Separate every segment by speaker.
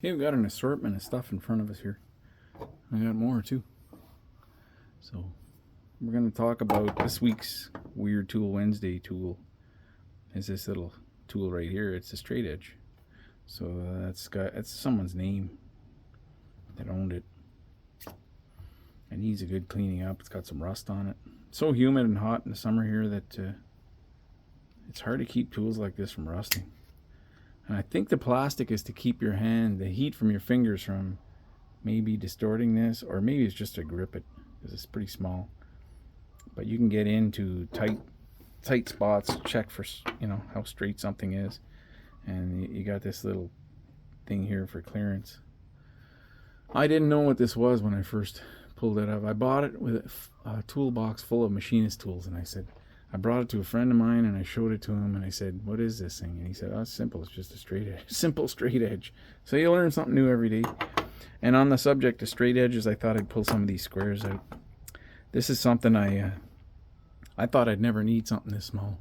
Speaker 1: Hey, we've got an assortment of stuff in front of us here. I got more too. So we're going to talk about this week's Weird Tool Wednesday tool. Is this little tool right here? It's a straight edge. So that's someone's name that owned it. It needs a good cleaning up. It's got some rust on it. It's so humid and hot in the summer here that it's hard to keep tools like this from rusting. And I think the plastic is to keep your hand, the heat from your fingers from maybe distorting this, or maybe it's just to grip it because it's pretty small. But you can get into tight spots, check for how straight something is, and you got this little thing here for clearance. I didn't know what this was when I first pulled it up. I bought it with a toolbox full of machinist tools, and I brought it to a friend of mine and I showed it to him and I said, "What is this thing?" And he said, "Oh, it's simple. It's just a straight edge." Simple straight edge. So you learn something new every day. And on the subject of straight edges, I thought I'd pull some of these squares out. This is something I thought I'd never need something this small.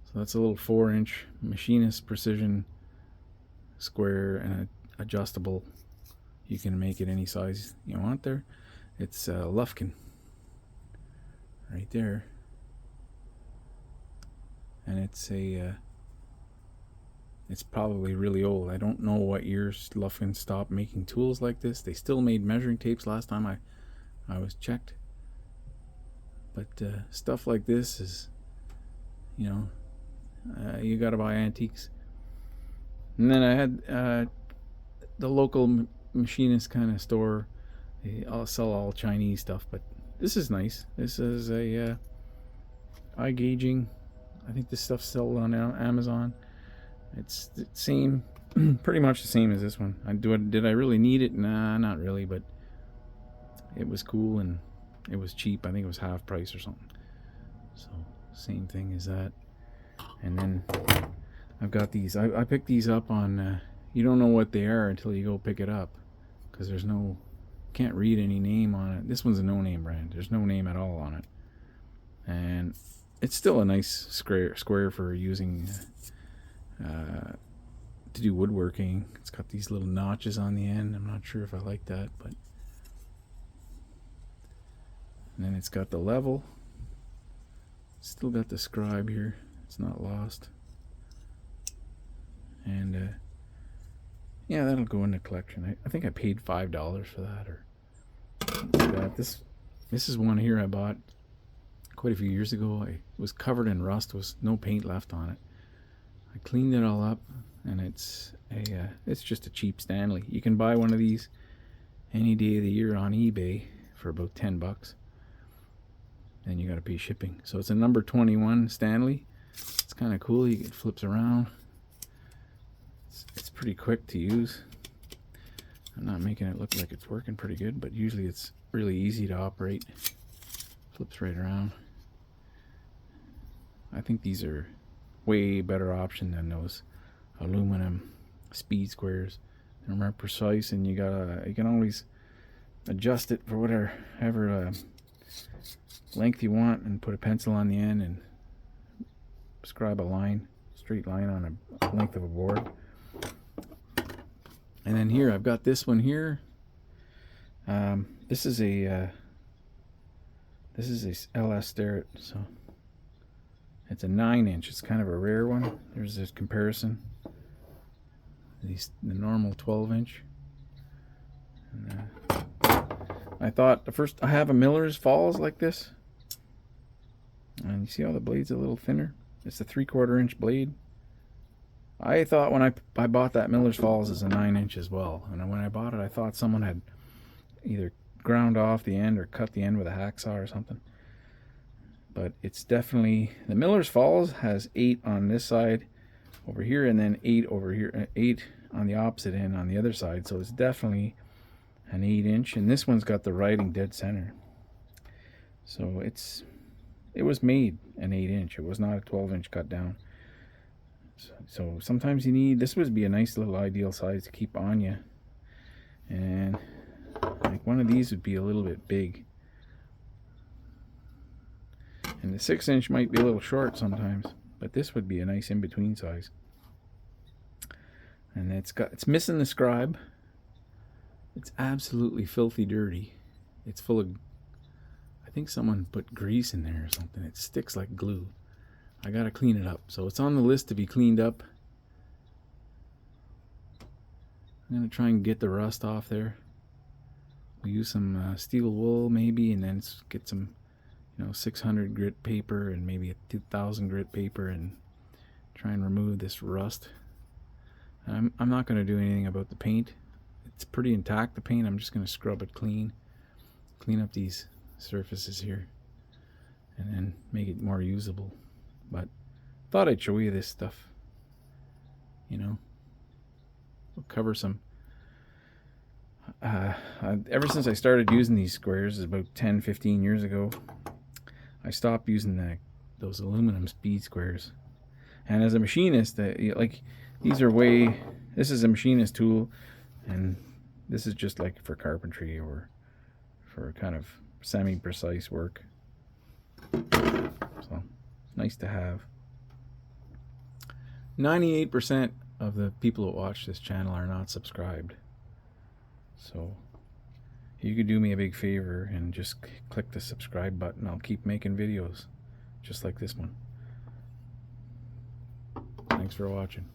Speaker 1: So that's a little 4-inch machinist precision square and adjustable. You can make it any size you want there. It's Lufkin right there. And it's probably really old. I don't know what years Lufkin stopped making tools like this. They still made measuring tapes last time I was checked. But stuff like this is, you gotta buy antiques. And then I had the local machinist kind of store. I'll sell all Chinese stuff, but this is nice. This is a eye gauging. I think this stuff's sold on Amazon. It's the same, pretty much the same as this one. Did I really need it? Nah, not really, but it was cool and it was cheap. I think it was half price or something. So same thing as that. And then I've got these. I picked these up on. You don't know what they are until you go pick it up, because there's no. Can't read any name on it. This one's a no-name brand. There's no name at all on it, and it's still a nice square for using to do woodworking. It's got these little notches on the end. I'm not sure if I like that, but and then it's got the level. Still got the scribe here. It's not lost. And yeah, that'll go in the collection. I think I paid $5 for that or something like that. This is one here I bought quite a few years ago. It was covered in rust. There was no paint left on it. I cleaned it all up, and it's just a cheap Stanley. You can buy one of these any day of the year on eBay for about $10. Then you got to pay shipping. So it's a number 21 Stanley. It's kind of cool. It flips around. It's pretty quick to use. I'm not making it look like it's working pretty good, but usually it's really easy to operate. Flips right around. I think these are way better option than those aluminum speed squares. They're more precise, and you can always adjust it for whatever length you want, and put a pencil on the end and scribe a straight line on a length of a board. And then here I've got this one here. This is a LS Starrett, so it's a 9-inch. It's kind of a rare one. There's this comparison. The normal 12-inch. And, I thought I have a Miller's Falls like this, and you see how the blade's a little thinner. It's a 3/4 inch blade. I thought when I bought that Miller's Falls as a 9-inch as well, and when I bought it, I thought someone had either ground off the end or cut the end with a hacksaw or something. But it's definitely, the Miller's Falls has 8 on this side over here, and then 8 over here, 8 on the opposite end on the other side. So it's definitely an 8-inch, and this one's got the writing dead center. So it was made an 8-inch. It was not a 12-inch cut down. So sometimes you need, this would be a nice little ideal size to keep on you. And like one of these would be a little bit big. And the 6-inch might be a little short sometimes, but this would be a nice in-between size. And it's missing the scribe. It's absolutely filthy dirty. It's full of, I think someone put grease in there or something. It sticks like glue. I gotta clean it up. So it's on the list to be cleaned up. I'm gonna try and get the rust off there. We'll use some steel wool maybe, and then get some, 600 grit paper and maybe a 2000 grit paper, and try and remove this rust. I'm not gonna do anything about the paint. It's pretty intact, the paint. I'm just gonna scrub it clean up these surfaces here, and then make it more usable. But thought I'd show you this stuff. We'll cover some. Ever since I started using these squares, about 10-15 years ago, I stopped using those aluminum speed squares. And as a machinist, these are this is a machinist tool, and this is just like for carpentry or for kind of semi-precise work. So nice to have. 98% of the people that watch this channel are not subscribed. So you could do me a big favor and just click the subscribe button. I'll keep making videos just like this one. Thanks for watching.